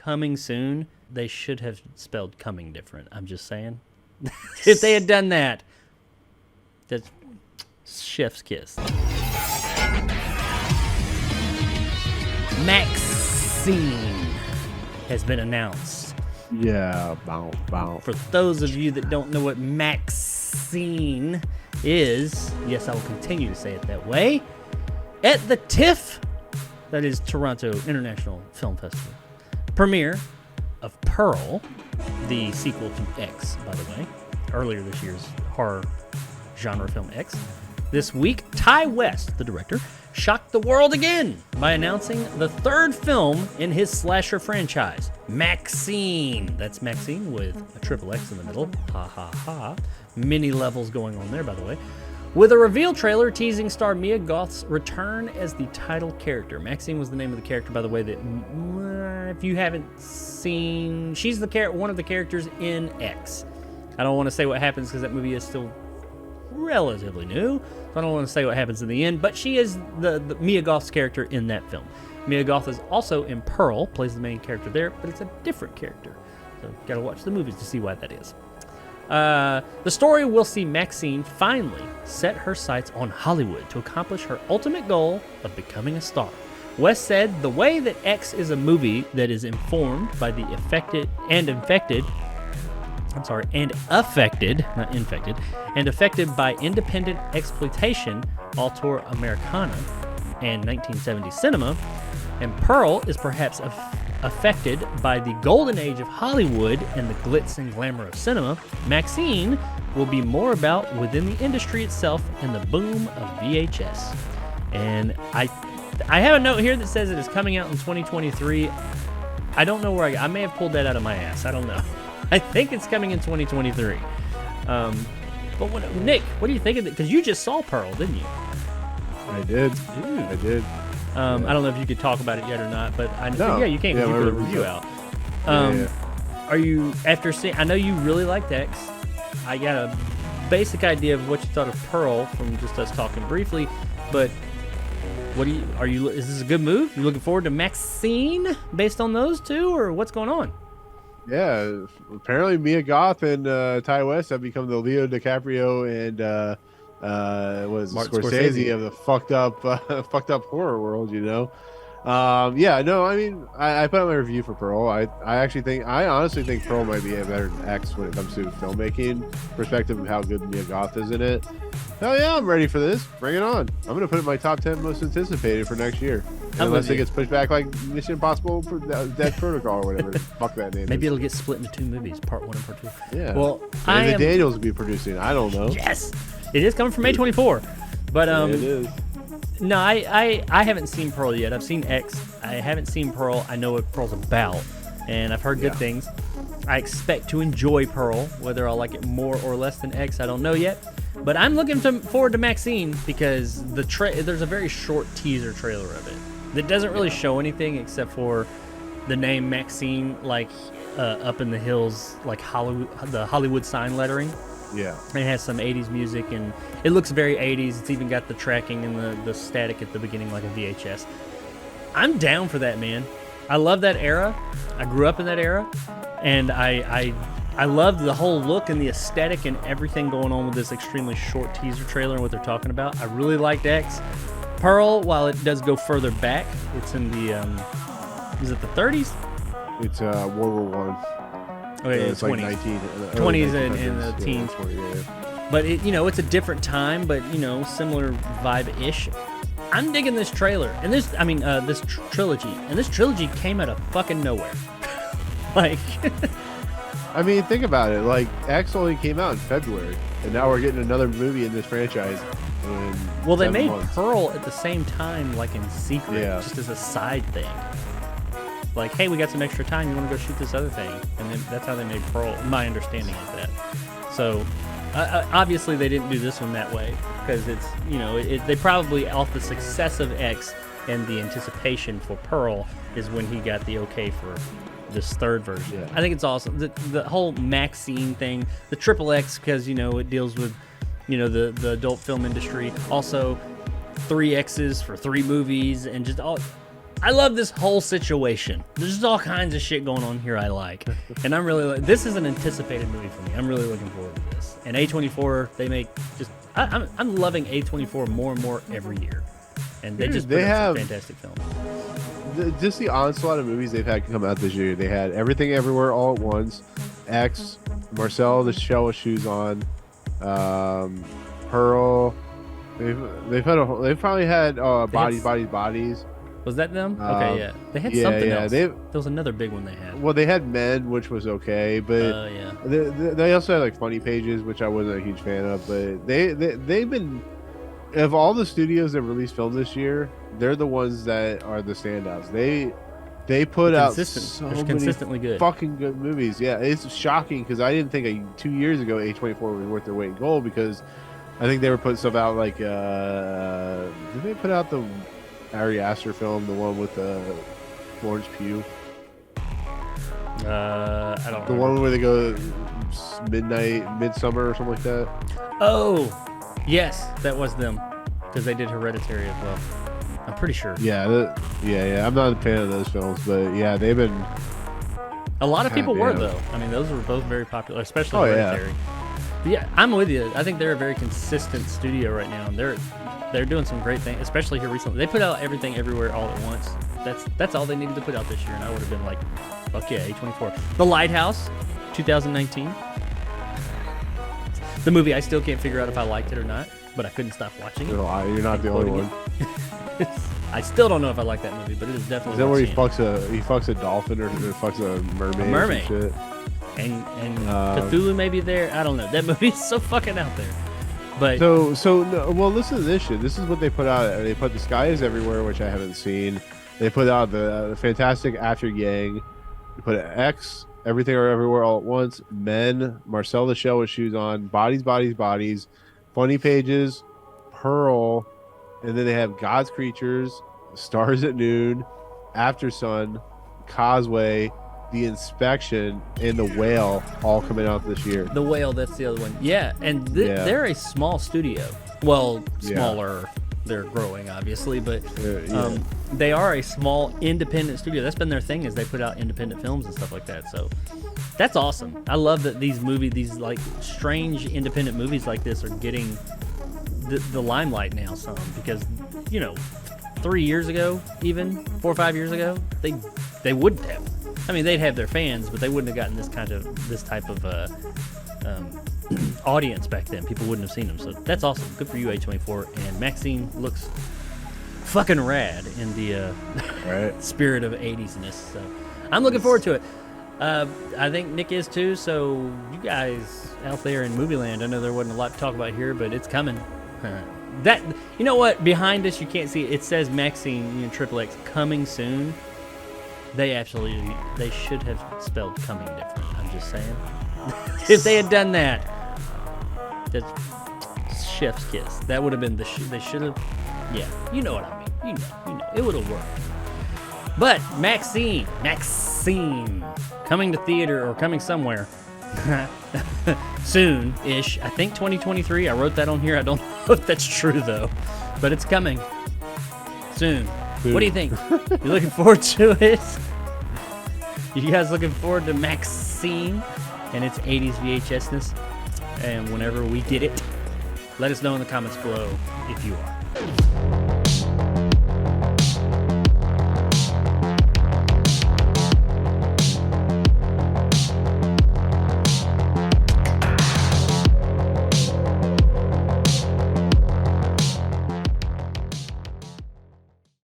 coming soon, they should have spelled coming different. I'm just saying. If they had done that, that's chef's kiss. MAXXXINE has been announced. Yeah, bow. For those of you that don't know what MAXXXINE is, yes, I will continue to say it that way, at the TIFF, that is Toronto International Film Festival, premiere of Pearl, the sequel to X, by the way, earlier this year's horror genre film X. This week, Ty West, the director, shocked the world again by announcing the third film in his slasher franchise, MAXXXINE. That's MAXXXINE with a triple X in the middle. Ha ha ha. Many levels going on there, by the way. With a reveal trailer teasing star Mia Goth's return as the title character. MAXXXINE was the name of the character, by the way, that if you haven't seen, she's the one of the characters in X. I don't want to say what happens because that movie is still relatively new, so I don't want to say what happens in the end, but she is the Mia Goth's character in that film. Mia Goth is also in Pearl, plays the main character there, but it's a different character. So gotta watch the movies to see why that is. The story will see MAXXXINE finally set her sights on Hollywood to accomplish her ultimate goal of becoming a star. West said, the way that X is a movie that is informed by the affected, not infected, and affected by independent exploitation, auteur Americana, and 1970s cinema, and Pearl is perhaps affected by the golden age of Hollywood and the glitz and glamour of cinema, MAXXXINE will be more about within the industry itself and the boom of VHS. And I have a note here that says it is coming out in 2023. I don't know where I may have pulled that out of my ass. I don't know. I think it's coming in 2023. But Nick, what do you think of it? Because you just saw Pearl, didn't you? I did. I did. I don't know if you could talk about it yet or not, but No. yeah, you can. Yeah, You put a review out. Are you, after seeing? I know you really liked X. I got a basic idea of what you thought of Pearl from just us talking briefly, but what is this a good move? You looking forward to MAXXXINE based on those two, or what's going on? Yeah, apparently Mia Goth and Ty West have become the Leo DiCaprio and Scorsese of the fucked up horror world, you know. Yeah, no, I mean, I put out my review for Pearl. I honestly think Pearl might be a better than X when it comes to filmmaking perspective of how good Mia Goth is in it. Hell yeah, I'm ready for this. Bring it on. I'm gonna put it in my top 10 most anticipated for next year. Unless it gets pushed back like Mission Impossible for Death Protocol or whatever. Fuck that name. Maybe it'll get split into two movies, part 1 and part 2. Yeah. Well, Daniels will be producing. I don't know. Yes, it is coming from A24. But Yeah, it is. no, I haven't seen Pearl yet. I've seen X. I haven't seen Pearl. I know what Pearl's about, and I've heard good things. I expect to enjoy Pearl. Whether I'll like it more or less than X, I don't know yet. But I'm looking forward to MAXXXINE because there's a very short teaser trailer of it that doesn't really show anything except for the name MAXXXINE, like up in the hills, like the Hollywood sign lettering. Yeah. It has some 80s music, and it looks very 80s. It's even got the tracking and the static at the beginning like a VHS. I'm down for that, man. I love that era. I grew up in that era, and I loved the whole look and the aesthetic and everything going on with this extremely short teaser trailer and what they're talking about. I really liked X. Pearl, while it does go further back, it's in the, is it the 30s? It's World War One. Okay, it's 20s. like 20s and the teens. Yeah. But it's a different time, but similar vibe-ish. I'm digging this trailer, and this trilogy, and this trilogy came out of fucking nowhere. Like, I mean, think about it. Like, X only came out in February, and now we're getting another movie in this franchise. Well, they made Pearl at the same time, like in secret, Yeah. just as a side thing. Like, hey, we got some extra time. You want to go shoot this other thing? And then that's how they made Pearl. My understanding of that. So, obviously, they didn't do this one that way because it's they probably off the success of X and the anticipation for Pearl is when he got the okay for this third version. Yeah. I think it's awesome. The whole MAXXXINE thing, the triple X, because it deals with the adult film industry. Also, 3 X's for 3 movies, and just all. I love this whole situation. There's just all kinds of shit going on here I like. And I'm really, this is an anticipated movie for me. I'm really looking forward to this. And A24, they make just, I'm loving A24 more and more every year. And they just put out some fantastic films. Just the onslaught of movies they've had come out this year. They had Everything Everywhere All at Once, X, Marcel the Shell with Shoes On, Pearl. They've probably had Bodies. Was that them? Okay, yeah. They had something else. There was another big one they had. Well, they had Men, which was okay, but yeah. They also had like Funny Pages, which I wasn't a huge fan of. But they've been, of all the studios that released films this year, they're the ones that are the standouts. They put out so many consistently good, fucking good movies. Yeah, it's shocking because I didn't think 2 years ago A24 was worth their weight in gold, because I think they were putting stuff out like did they put out the Ari Aster film, the one with Florence Pugh? I don't know. The one where they go midsummer or something like that. Oh, yes, that was them, because they did Hereditary as well. I'm pretty sure. Yeah. I'm not a fan of those films, but yeah, they've been. A lot of people were though. I mean, those were both very popular, especially Hereditary. Yeah, I'm with you. I think they're a very consistent studio right now, and they're doing some great things, especially here recently. They put out Everything Everywhere All at Once. That's all they needed to put out this year, and I would have been like, fuck yeah, A24. The Lighthouse, 2019. The movie I still can't figure out if I liked it or not, but I couldn't stop watching it. You're not the only one. I still don't know if I like that movie, but it is definitely. Is that where he fucks a dolphin or fucks a mermaid? A mermaid. And shit? And Cthulhu may be there. I don't know. That movie's so fucking out there. But well, listen to this shit. This is what they put out. They put The Sky Is Everywhere, which I haven't seen. They put out the fantastic After Yang. They put X, Everything or Everywhere All at Once, Men, Marcel the Shell with Shoes On, Bodies, Funny Pages, Pearl, and then they have God's Creatures, Stars at Noon, After Sun, Causeway, The Inspection, and The Whale, all coming out this year. The Whale, that's the other one. Yeah, and they're a small studio. Well, smaller. Yeah. They're growing, obviously, but they are a small independent studio. That's been their thing, is they put out independent films and stuff like that. So that's awesome. I love that these like strange independent movies like this are getting the limelight now some, because 3 years ago, even 4 or 5 years ago, they wouldn't have. I mean, they'd have their fans, but they wouldn't have gotten this type of audience back then. People wouldn't have seen them. So that's awesome. Good for you, A24. And MAXXXINE looks fucking rad in the spirit of 80s-ness. So I'm looking forward to it. I think Nick is too. So you guys out there in movie land, I know there wasn't a lot to talk about here, but it's coming. That, you know what? Behind us, you can't see it says MAXXXINE, XXX coming soon. They should have spelled coming different. I'm just saying. If they had done that, that's chef's kiss. That would have been they should have. Yeah, you know what I mean. You know, it would have worked. But MAXXXINE, coming to theater or coming somewhere soon-ish. I think 2023. I wrote that on here. I don't know if that's true though, but it's coming soon. What do you think? You looking forward to it? You guys looking forward to MAXXXINE and its 80s VHS-ness? And whenever we get it, let us know in the comments below if you are.